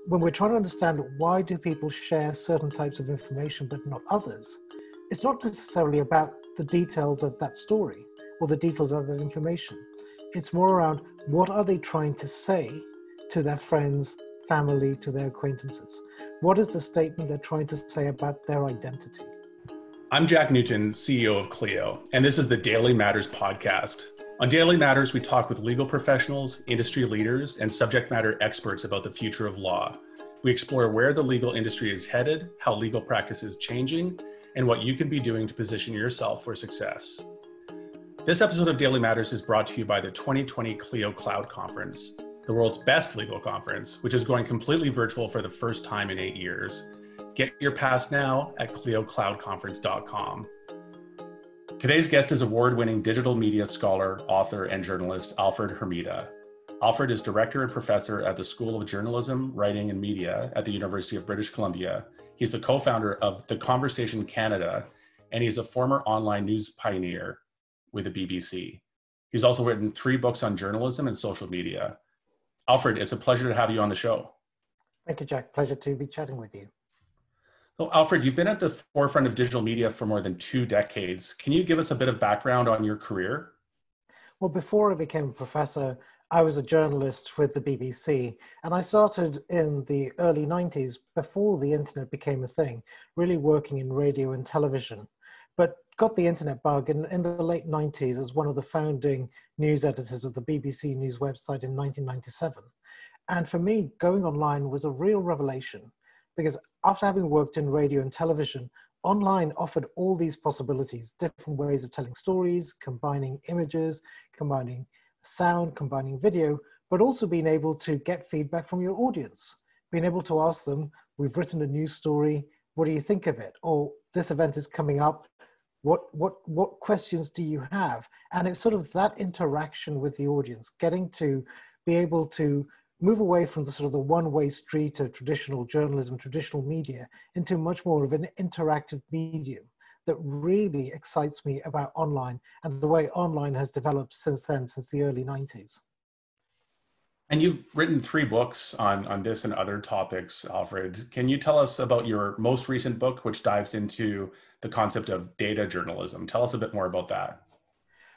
when we're trying to understand why do people share certain types of information but not others, it's not necessarily about the details of that story or the details of that information. It's more around what are they trying to say to their friends, family, to their acquaintances. What is the statement they're trying to say about their identity? I'm Jack Newton, CEO of Clio, and this is the Daily Matters podcast. On Daily Matters, we talk with legal professionals, industry leaders, and subject matter experts about the future of law. We explore where the legal industry is headed, how legal practice is changing, and what you can be doing to position yourself for success. This episode of Daily Matters is brought to you by the 2020 Clio Cloud Conference, the world's best legal conference, which is going completely virtual for the first time in 8 years. Get your pass now at cliocloudconference.com. Today's guest is award-winning digital media scholar, author, and journalist Alfred Hermida. Alfred is director and professor at the School of Journalism, Writing, and Media at the University of British Columbia. He's the co-founder of The Conversation Canada, and he's a former online news pioneer with the BBC. He's also written 3 books on journalism and social media. Alfred, it's a pleasure to have you on the show. Thank you, Jack. Pleasure to be chatting with you. So, Alfred, you've been at the forefront of digital media for more than 2 decades. Can you give us a bit of background on your career? Well, before I became a professor, I was a journalist with the BBC, and I started in the early 90s, before the internet became a thing, really working in radio and television, but got the internet bug in the late 90s as one of the founding news editors of the BBC News website in 1997. And for me, going online was a real revelation, because after having worked in radio and television, online offered all these possibilities, different ways of telling stories, combining images, combining sound, combining video, but also being able to get feedback from your audience, being able to ask them, we've written a news story, what do you think of it? Or this event is coming up, what questions do you have? And it's sort of that interaction with the audience, getting to be able to move away from the sort of the one-way street of traditional journalism, traditional media, into much more of an interactive medium that really excites me about online and the way online has developed since then, since the early 90s. And you've written 3 books on this and other topics, Alfred. Can you tell us about your most recent book, which dives into the concept of data journalism? Tell us a bit more about that.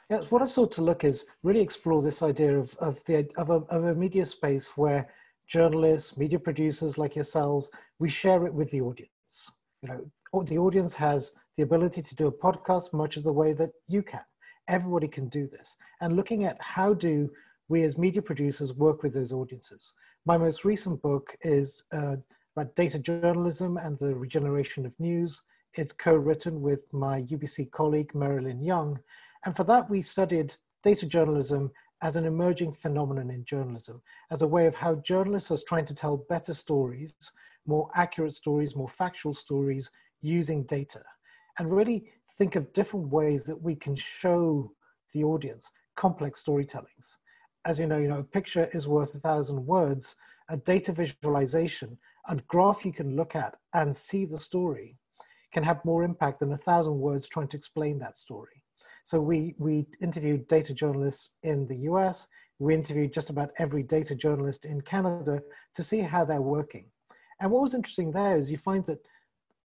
Yeah, what I've sought to look is really explore this idea of a media space where journalists, media producers like yourselves, we share it with the audience. You know, the audience has the ability to do a podcast much as the way that you can. Everybody can do this. And looking at how do we as media producers work with those audiences. My most recent book is about data journalism and the regeneration of news. It's co-written with my UBC colleague, Lynn Young. And for that, we studied data journalism as an emerging phenomenon in journalism, as a way of how journalists are trying to tell better stories, more accurate stories, more factual stories using data, and really think of different ways that we can show the audience complex storytellings. As you know, a picture is worth 1,000 words. A data visualization, a graph you can look at and see the story can have more impact than 1,000 words trying to explain that story. So we interviewed data journalists in the US. We interviewed just about every data journalist in Canada to see how they're working. And what was interesting there is you find that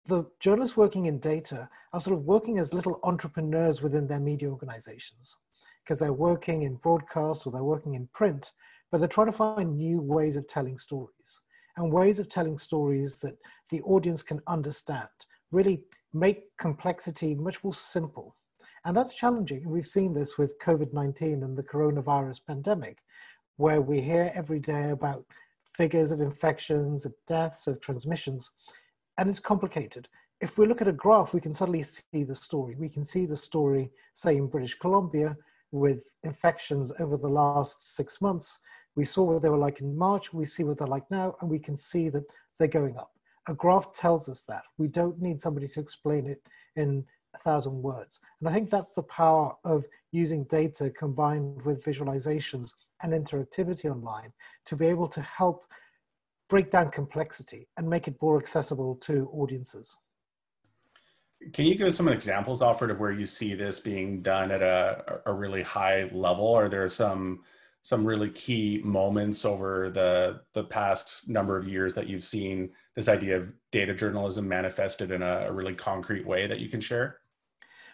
the journalists working in data are sort of working as little entrepreneurs within their media organizations, because they're working in broadcast or they're working in print, but they're trying to find new ways of telling stories and ways of telling stories that the audience can understand, really make complexity much more simple. And that's challenging. We've seen this with COVID-19 and the coronavirus pandemic, where we hear every day about figures of infections, of deaths, of transmissions, and it's complicated. If we look at a graph, we can suddenly see the story. We can see the story, say in British Columbia, with infections over the last 6 months. We saw what they were like in March, we see what they're like now, and we can see that they're going up. A graph tells us that. We don't need somebody to explain it in 1,000 words. And I think that's the power of using data combined with visualizations and interactivity online to be able to help break down complexity and make it more accessible to audiences. Can you give us some examples, Alfred, of where you see this being done at a really high level? Are there some some really key moments over the past number of years that you've seen this idea of data journalism manifested in a really concrete way that you can share?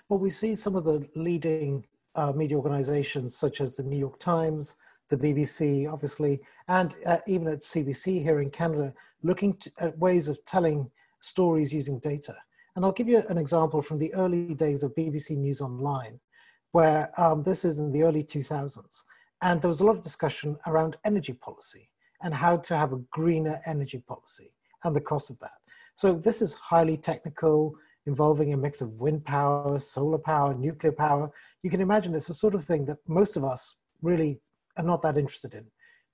Well, we see some of the leading media organizations, such as the New York Times, the BBC, obviously, and even at CBC here in Canada, looking at ways of telling stories using data. And I'll give you an example from the early days of BBC News Online, where this is in the early 2000s. And there was a lot of discussion around energy policy and how to have a greener energy policy and the cost of that. So this is highly technical, involving a mix of wind power, solar power, nuclear power. You can imagine it's the sort of thing that most of us really are not that interested in.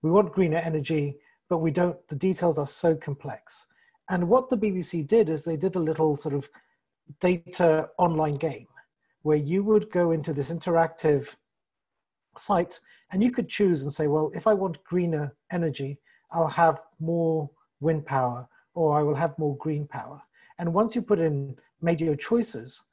We want greener energy, but we don't, the details are so complex. And what the BBC did is they did a little sort of data online game where you would go into this interactive site and you could choose and say, well, if I want greener energy, I'll have more wind power or I will have more green power. And once you made your choices,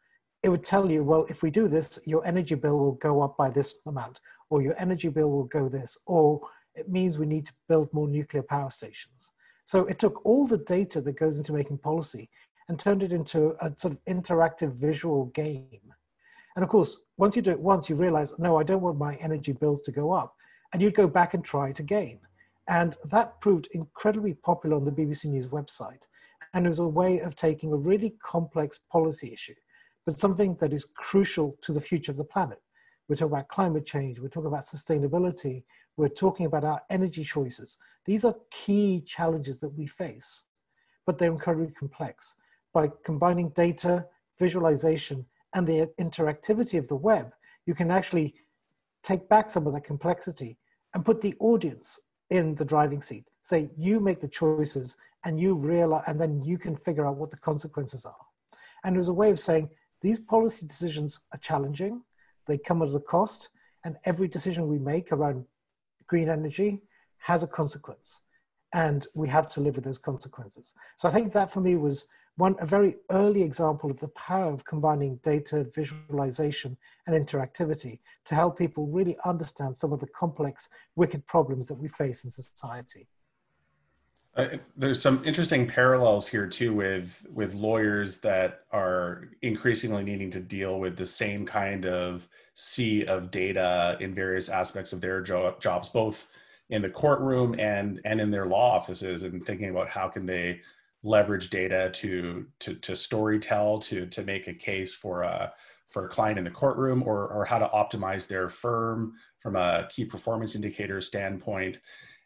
it would tell you, well, if we do this, your energy bill will go up by this amount, or your energy bill will go this, or it means we need to build more nuclear power stations. So it took all the data that goes into making policy and turned it into a sort of interactive visual game. And of course, once you do it once, you realize, no, I don't want my energy bills to go up. And you'd go back and try it again. And that proved incredibly popular on the BBC News website. And it was a way of taking a really complex policy issue, but something that is crucial to the future of the planet. We're talking about climate change, we're talking about sustainability, we're talking about our energy choices. These are key challenges that we face, but they're incredibly complex. By combining data, visualization, and the interactivity of the web, you can actually take back some of that complexity and put the audience in the driving seat. Say, you make the choices and you realize, and then you can figure out what the consequences are. And it was a way of saying, these policy decisions are challenging, they come at a cost, and every decision we make around green energy has a consequence. And we have to live with those consequences. So I think that for me was a very early example of the power of combining data, visualization, and interactivity to help people really understand some of the complex, wicked problems that we face in society. There's some interesting parallels here too with lawyers that are increasingly needing to deal with the same kind of sea of data in various aspects of their jobs, both in the courtroom and in their law offices, and thinking about how can they leverage data to storytell, to make a case for a client in the courtroom, or how to optimize their firm from a key performance indicator standpoint.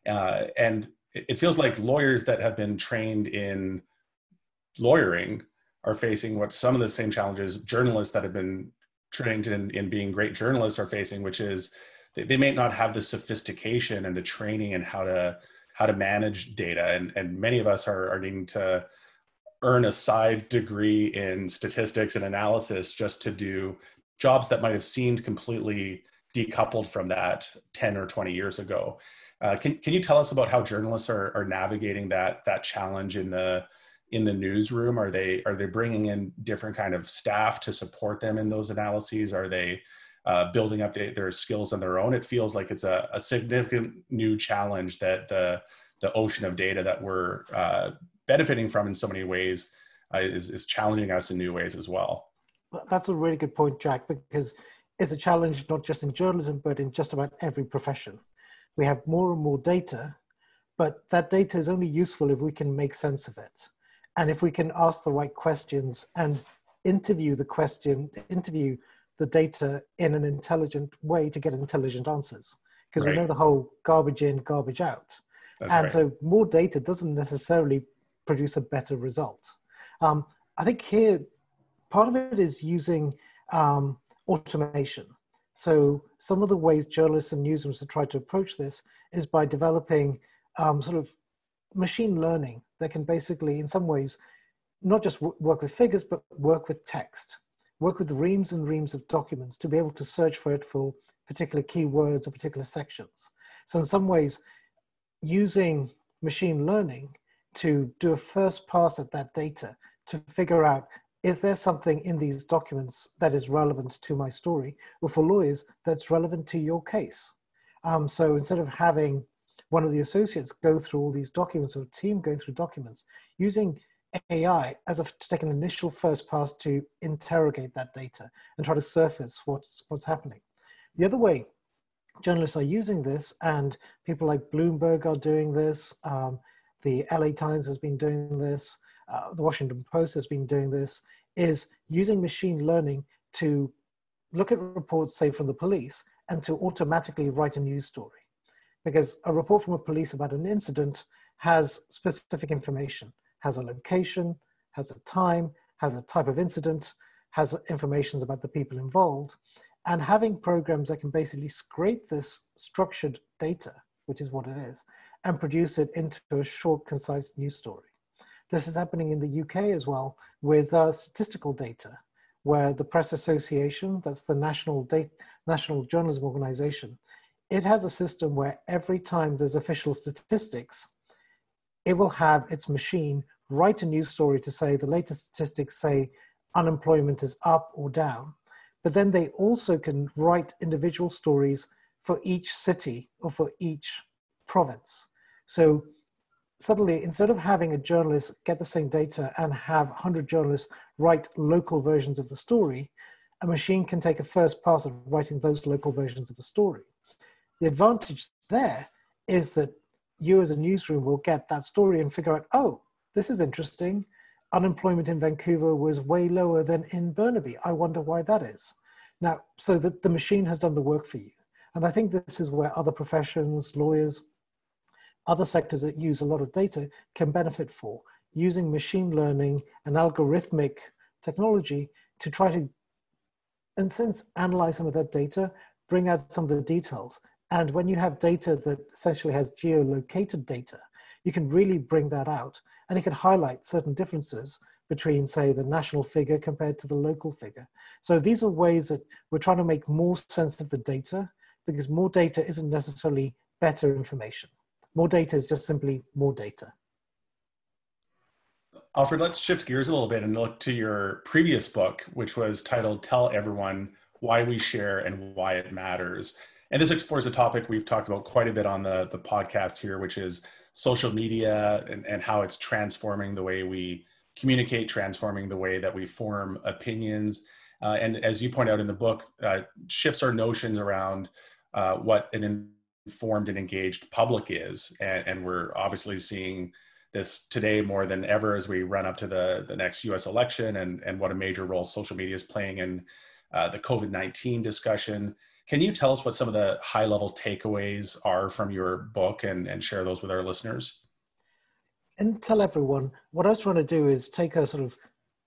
And it feels like lawyers that have been trained in lawyering are facing what some of the same challenges journalists that have been trained in being great journalists are facing, which is they may not have the sophistication and the training and how to manage data. And many of us are needing to earn a side degree in statistics and analysis just to do jobs that might have seemed completely decoupled from that 10 or 20 years ago. Can you tell us about how journalists are navigating that challenge in the newsroom? Are they bringing in different kind of staff to support them in those analyses? Are they building up their skills on their own? It feels like it's a significant new challenge that the ocean of data that we're benefiting from in so many ways is challenging us in new ways as well. That's a really good point, Jack, because it's a challenge not just in journalism, but in just about every profession. We have more and more data, but that data is only useful if we can make sense of it. And if we can ask the right questions and interview the data in an intelligent way to get intelligent answers. Because we know the whole garbage in, garbage out. So more data doesn't necessarily produce a better result. I think here, part of it is using automation. So some of the ways journalists and newsrooms have tried to approach this is by developing sort of machine learning that can basically, in some ways, not just work with figures, but work with text, work with reams and reams of documents to be able to search for it for particular keywords or particular sections. So in some ways, using machine learning to do a first pass at that data to figure out, is there something in these documents that is relevant to my story, or for lawyers, that's relevant to your case? So instead of having one of the associates go through all these documents, or a team going through documents, using AI to take an initial first pass to interrogate that data and try to surface what's happening. The other way journalists are using this, and people like Bloomberg are doing this, the LA Times has been doing this, the Washington Post has been doing this, is using machine learning to look at reports, say, from the police, and to automatically write a news story. Because a report from a police about an incident has specific information, has a location, has a time, has a type of incident, has information about the people involved. And having programs that can basically scrape this structured data, which is what it is, and produce it into a short, concise news story. This is happening in the UK as well with statistical data, where the Press Association, that's the National Journalism Organization, it has a system where every time there's official statistics, it will have its machine write a news story to say the latest statistics say unemployment is up or down. But then they also can write individual stories for each city or for each province. So suddenly, instead of having a journalist get the same data and have 100 journalists write local versions of the story, a machine can take a first pass at writing those local versions of the story. The advantage there is that you as a newsroom will get that story and figure out, oh, this is interesting. Unemployment in Vancouver was way lower than in Burnaby. I wonder why that is. Now, so that the machine has done the work for you. And I think this is where other professions, lawyers, other sectors that use a lot of data can benefit for, using machine learning and algorithmic technology to try to, in a sense, analyze some of that data, bring out some of the details. And when you have data that essentially has geolocated data, you can really bring that out, and it can highlight certain differences between, say, the national figure compared to the local figure. So these are ways that we're trying to make more sense of the data, because more data isn't necessarily better information. More data is just simply more data. Alfred, let's shift gears a little bit and look to your previous book, which was titled Tell Everyone Why We Share and Why It Matters. And this explores a topic we've talked about quite a bit on the podcast here, which is social media and how it's transforming the way we communicate, transforming the way that we form opinions. And as you point out in the book, shifts our notions around what an informed and engaged public is. And we're obviously seeing this today more than ever as we run up to the next US election, and what a major role social media is playing in the COVID-19 discussion. Can you tell us what some of the high-level takeaways are from your book and share those with our listeners? And Tell Everyone, what I was trying to do is take a sort of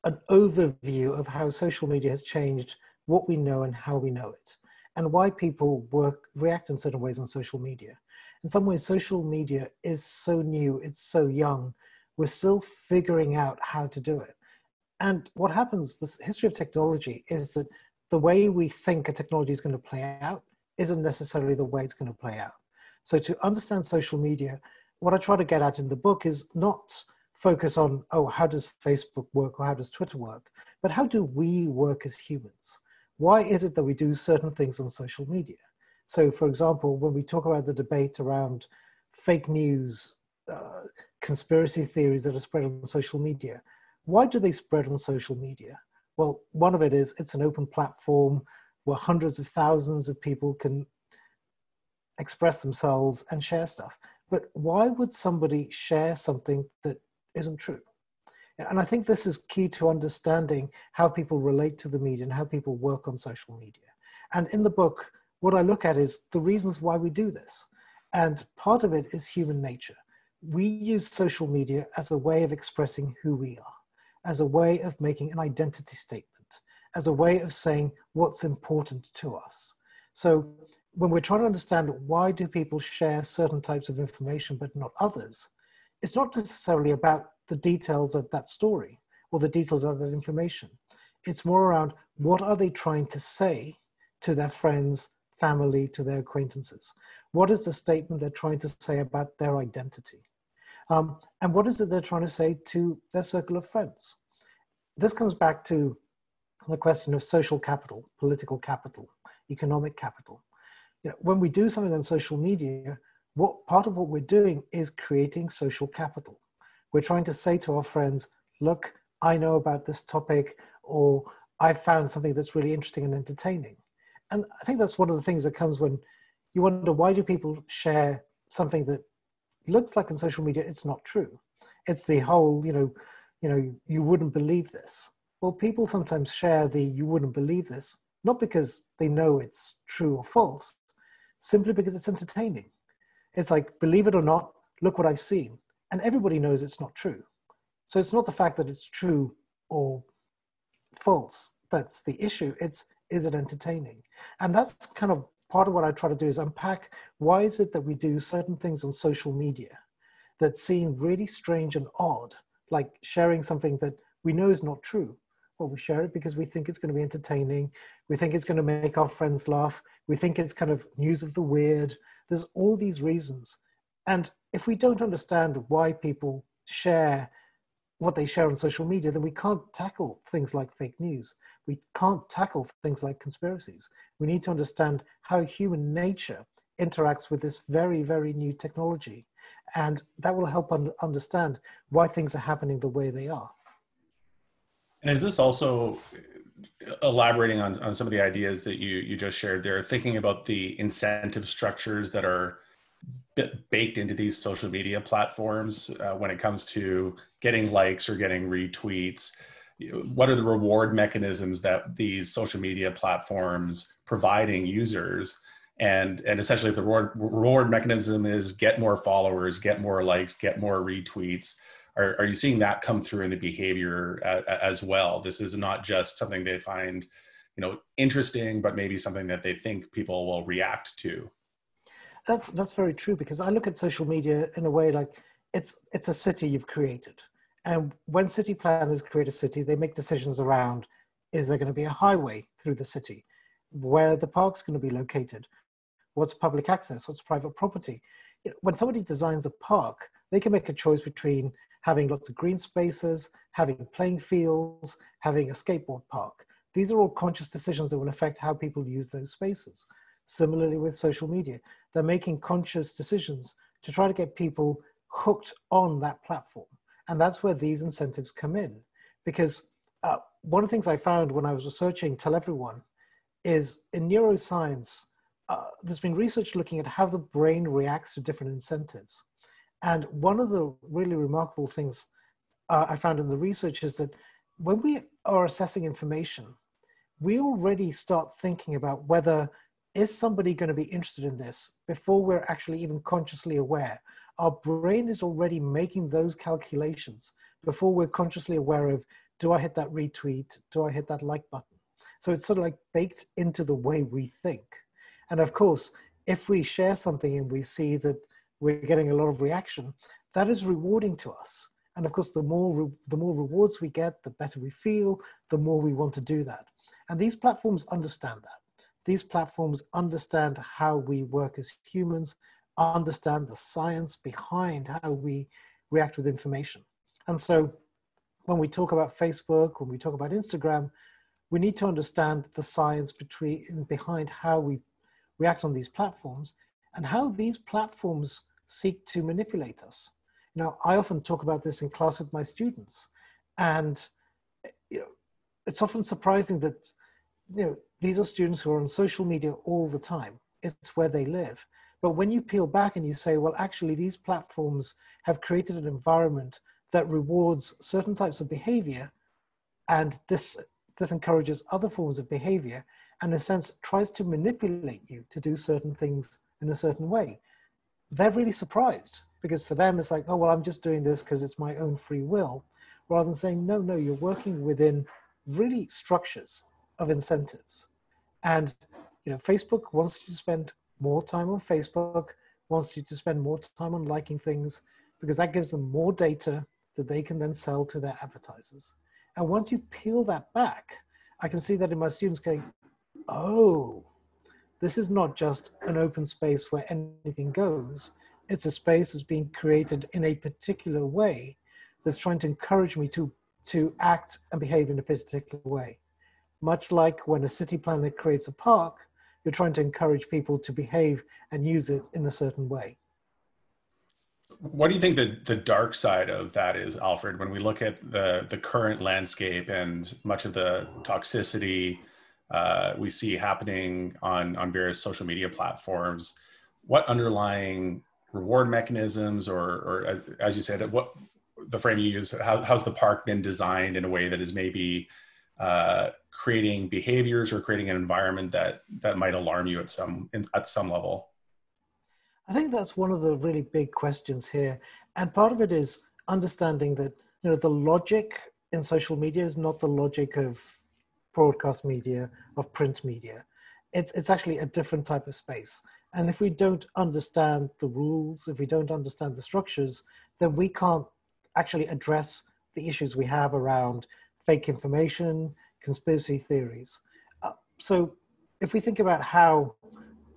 an overview of how social media has changed what we know and how we know it, and why people react in certain ways on social media. In some ways, social media is so new, it's so young, we're still figuring out how to do it. And what happens, the history of technology, is that the way we think a technology is going to play out isn't necessarily the way it's going to play out. So to understand social media, what I try to get at in the book is not focus on, oh, how does Facebook work or how does Twitter work, but how do we work as humans? Why is it that we do certain things on social media? So for example, when we talk about the debate around fake news, conspiracy theories that are spread on social media, why do they spread on social media? Well, one of it is it's an open platform where hundreds of thousands of people can express themselves and share stuff. But why would somebody share something that isn't true? And I think this is key to understanding how people relate to the media and how people work on social media. And in the book, what I look at is the reasons why we do this. And part of it is human nature. We use social media as a way of expressing who we are, as a way of making an identity statement, as a way of saying what's important to us. So when we're trying to understand why do people share certain types of information but not others, it's not necessarily about the details of that story or the details of that information. It's more around what are they trying to say to their friends, family, to their acquaintances. What is the statement they're trying to say about their identity? And what is it they're trying to say to their circle of friends? This comes back to the question of social capital, political capital, economic capital. when we do something on social media, part of what we're doing is creating social capital. We're trying to say to our friends, look, I know about this topic, or I found something that's really interesting and entertaining. And I think that's one of the things that comes when you wonder, why do people share something that looks like on social media it's not true? It's the whole, you wouldn't believe this. Well, people sometimes share the you wouldn't believe this, not because they know it's true or false, simply because it's entertaining. It's like, believe it or not, look what I've seen. And everybody knows it's not true. So it's not the fact that it's true or false that's the issue. Is it entertaining? And that's kind of part of what I try to do, is unpack why is it that we do certain things on social media that seem really strange and odd, like sharing something that we know is not true. Well, we share it because we think it's going to be entertaining. We think it's going to make our friends laugh. We think it's kind of news of the weird. There's all these reasons. And if we don't understand why people share what they share on social media, then we can't tackle things like fake news. We can't tackle things like conspiracies. We need to understand how human nature interacts with this very, very new technology. And that will help understand why things are happening the way they are. And is this also elaborating on some of the ideas that you just shared there, thinking about the incentive structures that are baked into these social media platforms when it comes to getting likes or getting retweets? What are the reward mechanisms that these social media platforms providing users? And essentially, if the reward mechanism is get more followers, get more likes, get more retweets, are you seeing that come through in the behavior as well? This is not just something they find, interesting, but maybe something that they think people will react to. That's very true, because I look at social media in a way like it's a city you've created. And when city planners create a city, they make decisions around, is there going to be a highway through the city? Where the park's going to be located? What's public access? What's private property? When somebody designs a park, they can make a choice between having lots of green spaces, having playing fields, having a skateboard park. These are all conscious decisions that will affect how people use those spaces. Similarly with social media, they're making conscious decisions to try to get people hooked on that platform. And that's where these incentives come in. Because one of the things I found when I was researching Tell Everyone is in neuroscience, there's been research looking at how the brain reacts to different incentives. And one of the really remarkable things I found in the research is that when we are assessing information, we already start thinking about whether is somebody going to be interested in this before we're actually even consciously aware. Our brain is already making those calculations before we're consciously aware of, do I hit that retweet? Do I hit that like button? So it's sort of like baked into the way we think. And of course, if we share something and we see that we're getting a lot of reaction, that is rewarding to us. And of course, the more rewards we get, the better we feel, the more we want to do that. And these platforms understand that. These platforms understand how we work as humans, understand the science behind how we react with information. And so when we talk about Facebook, when we talk about Instagram, we need to understand the science behind how we react on these platforms and how these platforms seek to manipulate us. Now, I often talk about this in class with my students, and it's often surprising that these are students who are on social media all the time. It's where they live. But when you peel back and you say, well, actually, these platforms have created an environment that rewards certain types of behavior and disencourages other forms of behavior, and in a sense tries to manipulate you to do certain things in a certain way, they're really surprised, because for them it's like, oh, well, I'm just doing this because it's my own free will, rather than saying, no, you're working within really structures of incentives. And Facebook wants you to spend more time on Facebook, wants you to spend more time on liking things, because that gives them more data that they can then sell to their advertisers. And once you peel that back, I can see that in my students going, oh, this is not just an open space where anything goes. It's a space that's being created in a particular way that's trying to encourage me to act and behave in a particular way. Much like when a city planner creates a park, You're trying to encourage people to behave and use it in a certain way. What do you think the dark side of that is, Alfred, when we look at the current landscape and much of the toxicity we see happening on various social media platforms? What underlying reward mechanisms, or as you said, what the frame you use, how's the park been designed in a way that is maybe creating behaviors or creating an environment that might alarm you at some level? I think that's one of the really big questions here. And part of it is understanding that, the logic in social media is not the logic of broadcast media, of print media. It's actually a different type of space. And if we don't understand the rules, if we don't understand the structures, then we can't actually address the issues we have around fake information, conspiracy theories. So if we think about how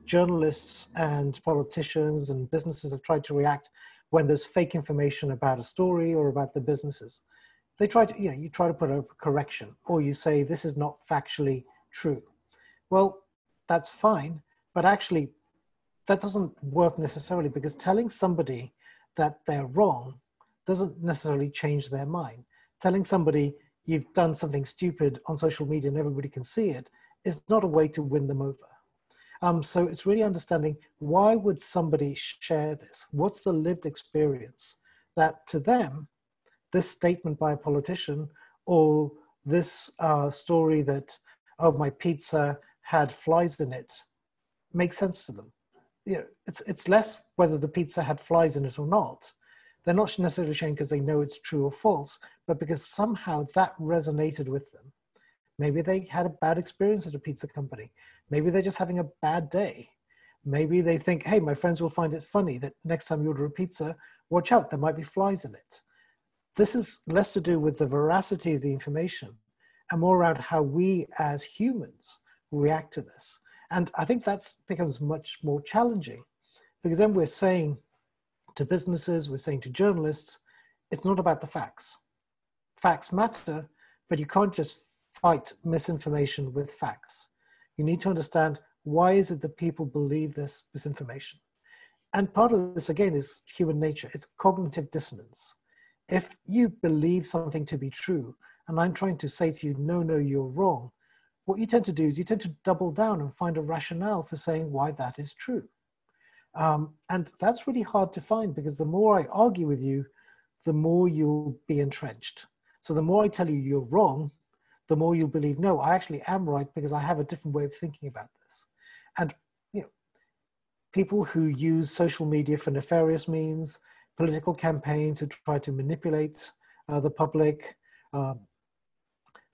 journalists and politicians and businesses have tried to react when there's fake information about a story or about the businesses, they try to, you try to put a correction, or you say this is not factually true. Well, that's fine, but actually that doesn't work necessarily, because telling somebody that they're wrong doesn't necessarily change their mind. Telling somebody you've done something stupid on social media and everybody can see it is not a way to win them over. So it's really understanding, why would somebody share this? What's the lived experience that to them, this statement by a politician, or this story that, oh, my pizza had flies in it, makes sense to them? It's less whether the pizza had flies in it or not. They're not necessarily sharing because they know it's true or false, but because somehow that resonated with them. Maybe they had a bad experience at a pizza company. Maybe they're just having a bad day. Maybe they think, hey, my friends will find it funny that next time you order a pizza, watch out, there might be flies in it. This is less to do with the veracity of the information and more around how we as humans react to this. And I think that becomes much more challenging, because then we're saying to businesses, we're saying to journalists, it's not about the facts. Facts matter, but you can't just fight misinformation with facts. You need to understand, why is it that people believe this misinformation? And part of this, again, is human nature. It's cognitive dissonance. If you believe something to be true, and I'm trying to say to you, no, you're wrong, what you tend to do is you tend to double down and find a rationale for saying why that is true. And that's really hard to find, because the more I argue with you, the more you'll be entrenched. So the more I tell you you're wrong, the more you'll believe, no, I actually am right, because I have a different way of thinking about this. And people who use social media for nefarious means, political campaigns to try to manipulate the public,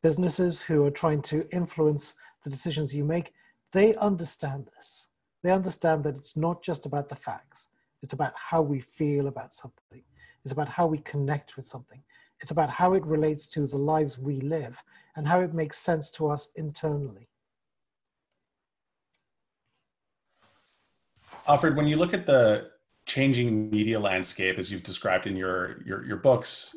businesses who are trying to influence the decisions you make, they understand this. They understand that it's not just about the facts. It's about how we feel about something. It's about how we connect with something. It's about how it relates to the lives we live and how it makes sense to us internally. Alfred, when you look at the changing media landscape, as you've described in your books,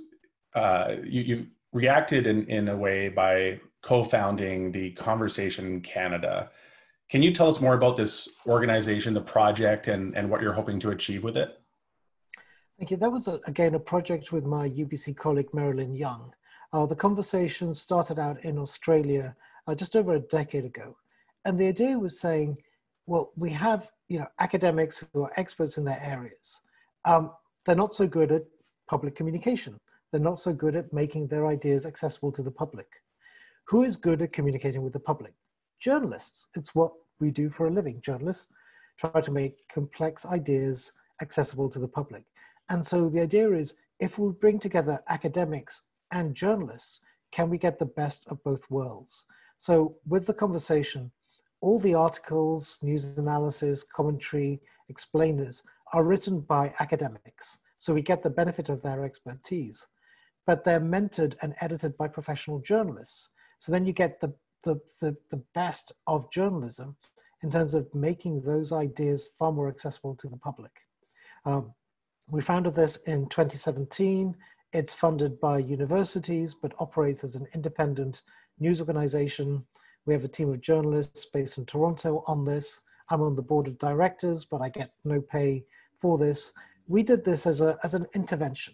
you've reacted in a way by co-founding the Conversation Canada. Can you tell us more about this organization, the project, and what you're hoping to achieve with it? Thank you. That was, again, a project with my UBC colleague, Lynn Young. The conversation started out in Australia just over a decade ago. And the idea was saying, well, we have academics who are experts in their areas. They're not so good at public communication. They're not so good at making their ideas accessible to the public. Who is good at communicating with the public? Journalists. It's what we do for a living. Journalists try to make complex ideas accessible to the public. And so the idea is, if we bring together academics and journalists, can we get the best of both worlds? So with the conversation, all the articles, news analysis, commentary, explainers are written by academics. So we get the benefit of their expertise, but they're mentored and edited by professional journalists. So then you get the best of journalism in terms of making those ideas far more accessible to the public. We founded this in 2017. It's funded by universities, but operates as an independent news organization. We have a team of journalists based in Toronto on this. I'm on the board of directors, but I get no pay for this. We did this as an intervention,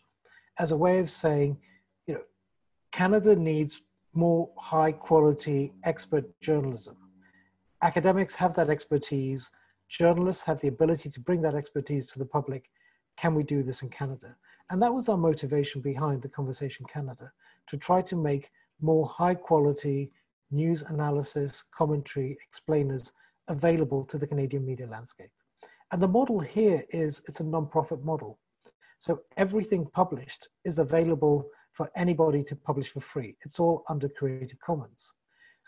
as a way of saying, you know, Canada needs more high quality expert journalism. Academics have that expertise. Journalists have the ability to bring that expertise to the public. Can we do this in Canada? And that was our motivation behind the Conversation Canada, to try to make more high quality news analysis, commentary, explainers available to the Canadian media landscape. And the model here is, it's a non-profit model. So everything published is available for anybody to publish for free. It's all under Creative Commons.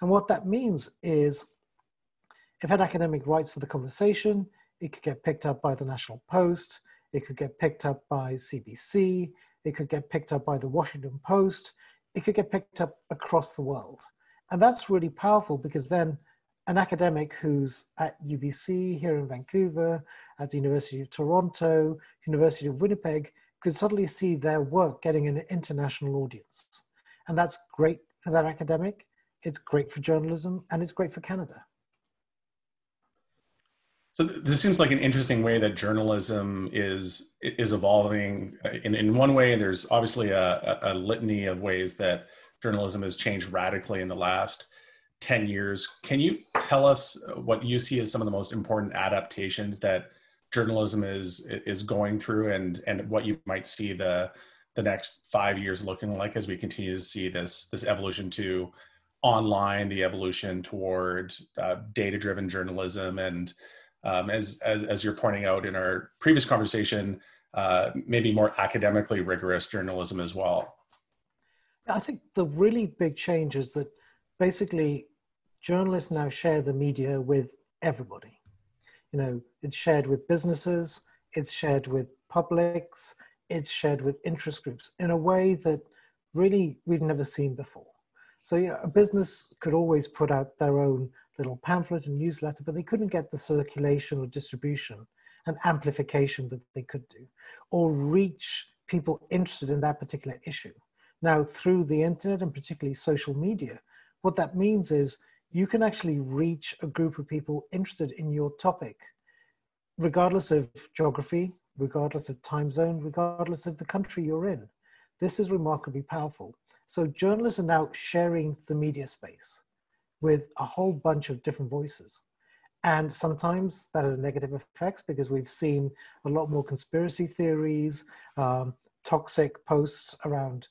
And what that means is, if an academic writes for the Conversation, it could get picked up by the National Post, it could get picked up by CBC, it could get picked up by the Washington Post, it could get picked up across the world. And that's really powerful, because then an academic who's at UBC here in Vancouver, at the University of Toronto, University of Winnipeg, could suddenly see their work getting an international audience. And that's great for that academic, it's great for journalism, and it's great for Canada. So this seems like an interesting way that journalism is evolving. In one way, there's obviously a litany of ways that journalism has changed radically in the last 10 years. Can you tell us what you see as some of the most important adaptations that journalism is going through, and what you might see the next 5 years looking like as we continue to see this evolution to online, the evolution toward data-driven journalism, and as you're pointing out in our previous conversation, maybe more academically rigorous journalism as well? I think the really big change is that basically journalists now share the media with everybody. You know, it's shared with businesses, it's shared with publics, it's shared with interest groups in a way that really we've never seen before. So, you know, a business could always put out their own little pamphlet and newsletter, but they couldn't get the circulation or distribution and amplification that they could do, or reach people interested in that particular issue. Now, through the internet and particularly social media, what that means is you can actually reach a group of people interested in your topic, regardless of geography, regardless of time zone, regardless of the country you're in. This is remarkably powerful. So journalists are now sharing the media space with a whole bunch of different voices. And sometimes that has negative effects, because we've seen a lot more conspiracy theories, toxic posts around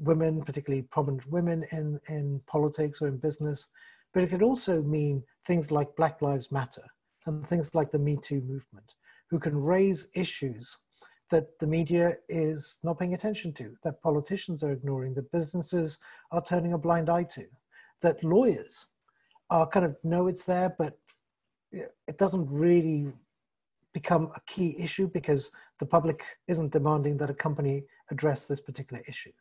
women, particularly prominent women in politics or in business. But it could also mean things like Black Lives Matter and things like the Me Too movement, who can raise issues that the media is not paying attention to, that politicians are ignoring, that businesses are turning a blind eye to, that lawyers are kind of know it's there, but it doesn't really become a key issue because the public isn't demanding that a company address this particular issue.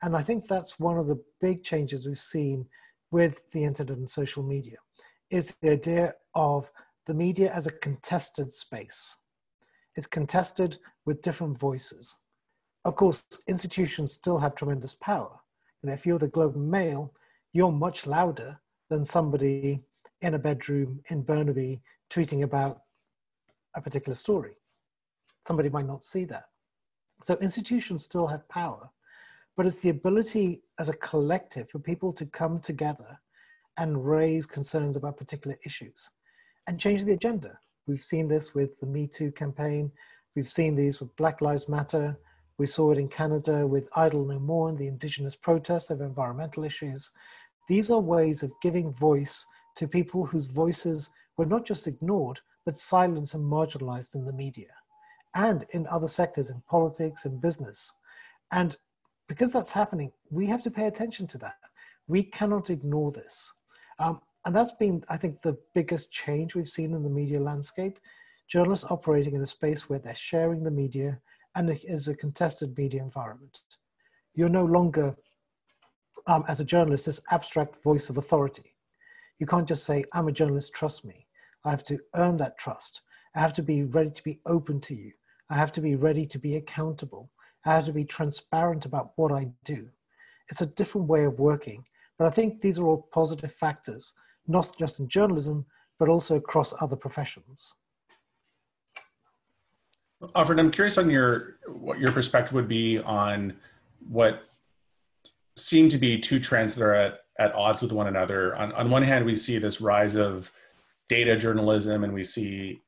And I think that's one of the big changes we've seen with the internet and social media, is the idea of the media as a contested space. It's contested with different voices. Of course, institutions still have tremendous power. And if you're the Globe and Mail, you're much louder than somebody in a bedroom in Burnaby tweeting about a particular story. Somebody might not see that. So institutions still have power, but it's the ability as a collective for people to come together and raise concerns about particular issues and change the agenda. We've seen this with the Me Too campaign. We've seen these with Black Lives Matter. We saw it in Canada with Idle No More and the Indigenous protests of environmental issues. These are ways of giving voice to people whose voices were not just ignored, but silenced and marginalized in the media and in other sectors, in politics and business. And because that's happening, we have to pay attention to that. We cannot ignore this. And that's been, I think, the biggest change we've seen in the media landscape. Journalists operating in a space where they're sharing the media, and it is a contested media environment. You're no longer, as a journalist, this abstract voice of authority. You can't just say, I'm a journalist, trust me. I have to earn that trust. I have to be ready to be open to you. I have to be ready to be accountable. I have to be transparent about what I do. It's a different way of working, but I think these are all positive factors not just in journalism, but also across other professions. Alfred, I'm curious on what your perspective would be on what seem to be two trends that are at odds with one another. On one hand, we see this rise of data journalism, and we see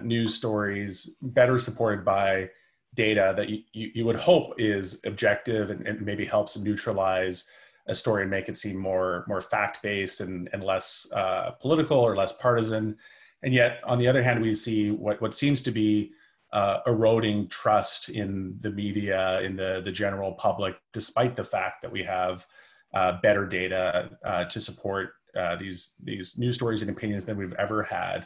news stories better supported by data that you would hope is objective and maybe helps neutralize a story and make it seem more fact-based and less political or less partisan. And yet, on the other hand, we see what seems to be eroding trust in the media, in the general public, despite the fact that we have better data to support these news stories and opinions than we've ever had.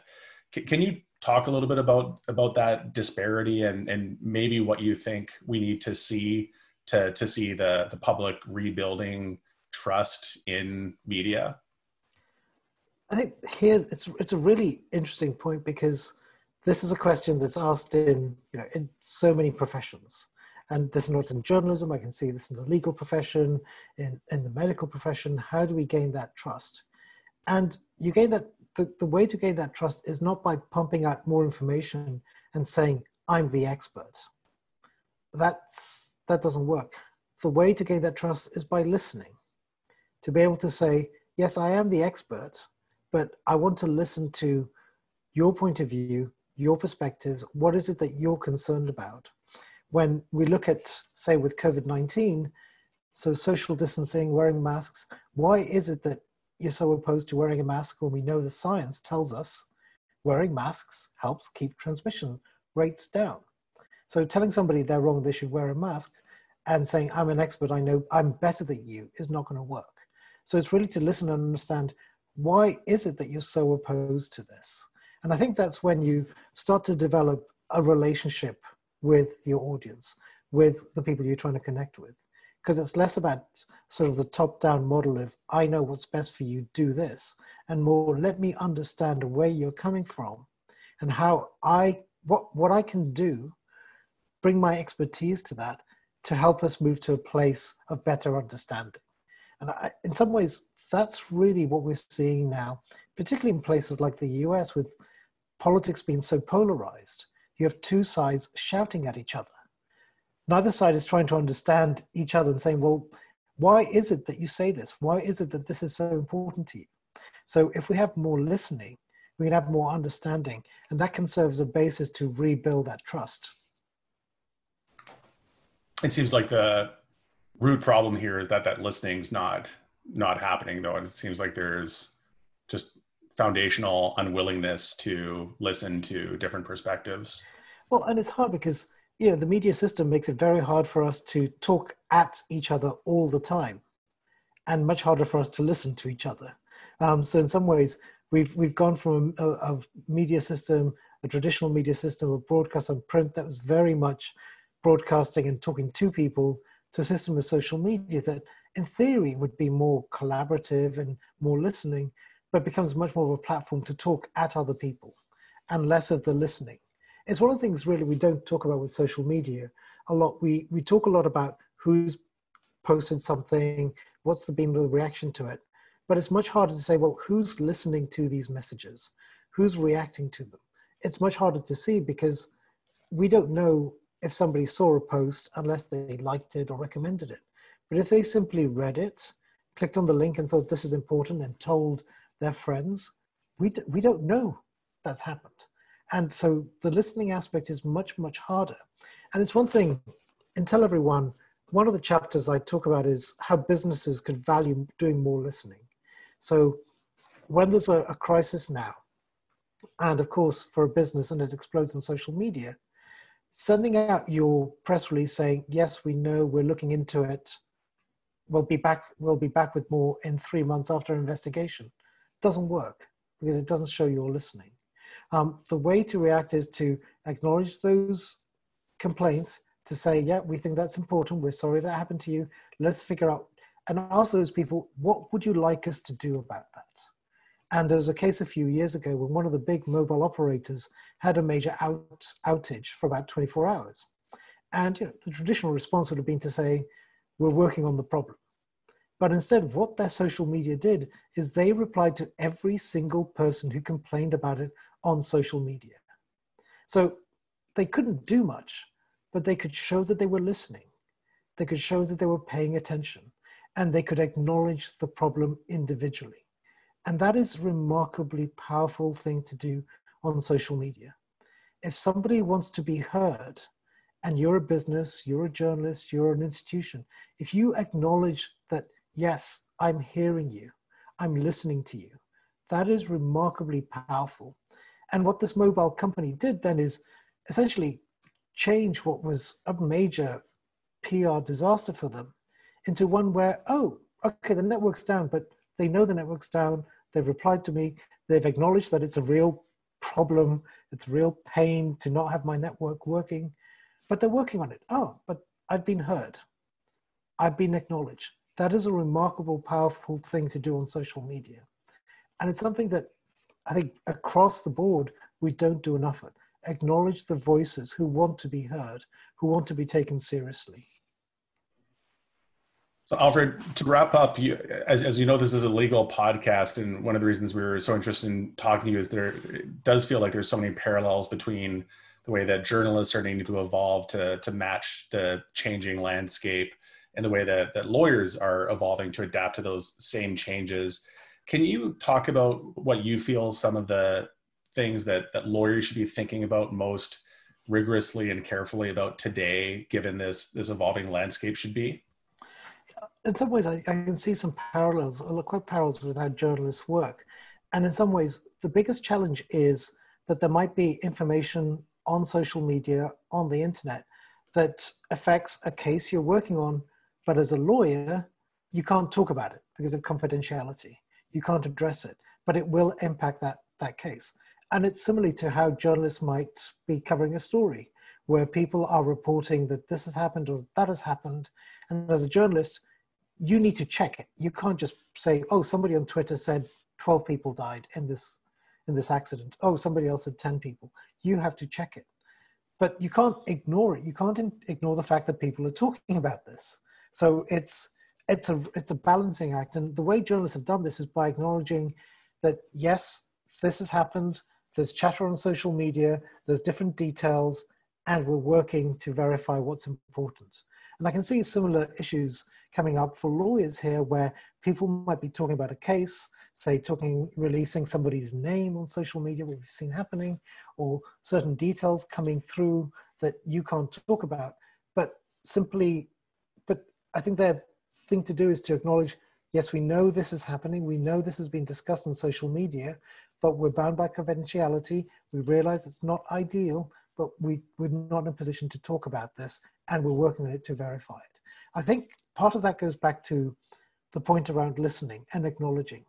Can you talk a little bit about that disparity and maybe what you think we need to see to see the public rebuilding trust in media? I think here it's a really interesting point, because this is a question that's asked in so many professions. And this is not in journalism. I can see this in the legal profession, in the medical profession. How do we gain that trust? And you gain that, the way to gain that trust is not by pumping out more information and saying, I'm the expert. That doesn't work. The way to gain that trust is by listening. To be able to say, yes, I am the expert, but I want to listen to your point of view, your perspectives. What is it that you're concerned about? When we look at, say, with COVID-19, so social distancing, wearing masks, why is it that you're so opposed to wearing a mask when we know the science tells us wearing masks helps keep transmission rates down? So telling somebody they're wrong, they should wear a mask, and saying, I'm an expert, I know I'm better than you, is not going to work. So it's really to listen and understand, why is it that you're so opposed to this? And I think that's when you start to develop a relationship with your audience, with the people you're trying to connect with. Because it's less about sort of the top-down model of, I know what's best for you, do this, and more, let me understand where you're coming from and how what I can do, bring my expertise to that to help us move to a place of better understanding. And in some ways, that's really what we're seeing now, particularly in places like the US, with politics being so polarized. You have two sides shouting at each other. Neither side is trying to understand each other and saying, well, why is it that you say this? Why is it that this is so important to you? So if we have more listening, we can have more understanding, and that can serve as a basis to rebuild that trust. It seems like the root problem here is that listening's not happening, though. It seems like there's just foundational unwillingness to listen to different perspectives. Well, and it's hard because the media system makes it very hard for us to talk at each other all the time, and much harder for us to listen to each other. So in some ways, we've gone from a media system, a traditional media system of broadcast and print that was very much broadcasting and talking to people, to a system of social media that in theory would be more collaborative and more listening, but becomes much more of a platform to talk at other people and less of the listening. It's one of the things really we don't talk about with social media a lot. We talk a lot about who's posted something, what's been the reaction to it, but it's much harder to say, well, who's listening to these messages? Who's reacting to them? It's much harder to see because we don't know if somebody saw a post unless they liked it or recommended it. But if they simply read it, clicked on the link and thought this is important and told their friends, we don't know that's happened. And so the listening aspect is much, much harder. And it's one thing, in Tell Everyone, one of the chapters I talk about is how businesses could value doing more listening. So when there's a crisis now, and of course for a business and it explodes on social media, sending out your press release saying, yes, we know, we're looking into it, we'll be back with more in 3 months after investigation, doesn't work because it doesn't show you're listening. The way to react is to acknowledge those complaints, to say, yeah, we think that's important, we're sorry that happened to you, let's figure out, and ask those people, what would you like us to do about that? And there was a case a few years ago when one of the big mobile operators had a major outage for about 24 hours. And the traditional response would have been to say, we're working on the problem. But instead, what their social media did is they replied to every single person who complained about it on social media. So they couldn't do much, but they could show that they were listening. They could show that they were paying attention, and they could acknowledge the problem individually. And that is a remarkably powerful thing to do on social media. If somebody wants to be heard, and you're a business, you're a journalist, you're an institution, if you acknowledge that, yes, I'm hearing you, I'm listening to you, that is remarkably powerful. And what this mobile company did then is essentially change what was a major PR disaster for them into one where, oh, okay, the network's down, but they know the network's down, they've replied to me, they've acknowledged that it's a real problem, it's a real pain to not have my network working, but they're working on it. Oh, but I've been heard. I've been acknowledged. That is a remarkable, powerful thing to do on social media. And it's something that I think across the board, we don't do enough of. Acknowledge the voices who want to be heard, who want to be taken seriously. So Alfred, to wrap up, as you know, this is a legal podcast, and one of the reasons we were so interested in talking to you is it does feel like there's so many parallels between the way that journalists are needing to evolve to match the changing landscape and the way that lawyers are evolving to adapt to those same changes. Can you talk about what you feel some of the things that lawyers should be thinking about most rigorously and carefully about today, given this evolving landscape should be? In some ways, I can see some parallels, quite parallels with how journalists work. And in some ways, the biggest challenge is that there might be information on social media, on the internet, that affects a case you're working on, but as a lawyer, you can't talk about it because of confidentiality. You can't address it, but it will impact that case. And it's similar to how journalists might be covering a story where people are reporting that this has happened or that has happened. And as a journalist, you need to check it. You can't just say, oh, somebody on Twitter said 12 people died in this accident. Oh, somebody else said 10 people. You have to check it. But you can't ignore it. You can't ignore the fact that people are talking about this. So it's a balancing act. And the way journalists have done this is by acknowledging that, yes, this has happened. There's chatter on social media. There's different details. And we're working to verify what's important. And I can see similar issues coming up for lawyers here where people might be talking about a case, say releasing somebody's name on social media, what we've seen happening, or certain details coming through that you can't talk about. But I think the thing to do is to acknowledge, yes, we know this is happening. We know this has been discussed on social media, but we're bound by confidentiality. We realize it's not ideal, but we're not in a position to talk about this, and we're working on it to verify it. I think part of that goes back to the point around listening and acknowledging.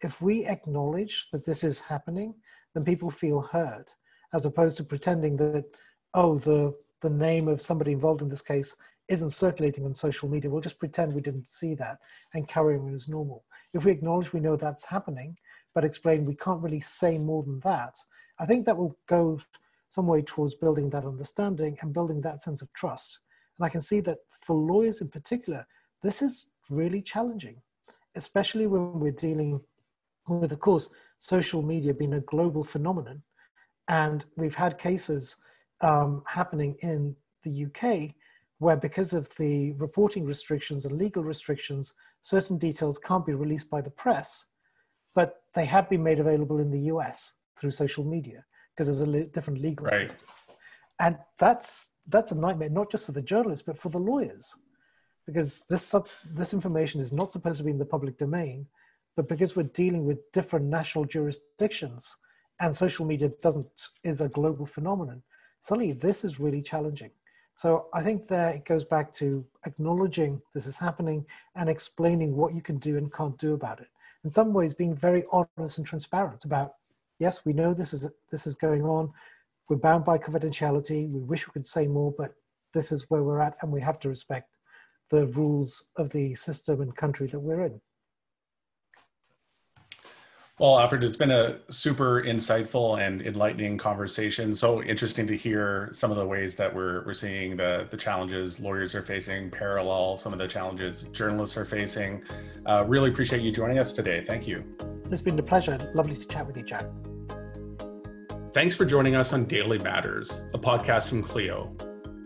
If we acknowledge that this is happening, then people feel heard, as opposed to pretending that, oh, the name of somebody involved in this case isn't circulating on social media. We'll just pretend we didn't see that and carry on as normal. If we acknowledge we know that's happening, but explain we can't really say more than that, I think that will go some way towards building that understanding and building that sense of trust. And I can see that for lawyers in particular, this is really challenging, especially when we're dealing with, of course, social media being a global phenomenon. And we've had cases happening in the UK where, because of the reporting restrictions and legal restrictions, certain details can't be released by the press, but they have been made available in the US through social media because there's a different legal system. And that's a nightmare, not just for the journalists, but for the lawyers, because this information is not supposed to be in the public domain, but because we're dealing with different national jurisdictions and social media is a global phenomenon, suddenly this is really challenging. So I think that it goes back to acknowledging this is happening and explaining what you can do and can't do about it. In some ways, being very honest and transparent about, yes, we know this is going on. We're bound by confidentiality. We wish we could say more, but this is where we're at, and we have to respect the rules of the system and country that we're in. Well, Alfred, it's been a super insightful and enlightening conversation. So interesting to hear some of the ways that we're seeing the challenges lawyers are facing, parallel some of the challenges journalists are facing. Really appreciate you joining us today. Thank you. It's been a pleasure. Lovely to chat with you, Jack. Thanks for joining us on Daily Matters, a podcast from Clio.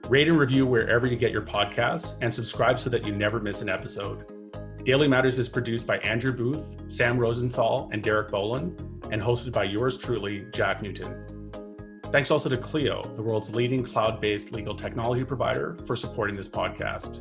Rate and review wherever you get your podcasts and subscribe so that you never miss an episode. Daily Matters is produced by Andrew Booth, Sam Rosenthal, and Derek Boland, and hosted by yours truly, Jack Newton. Thanks also to Clio, the world's leading cloud-based legal technology provider, for supporting this podcast.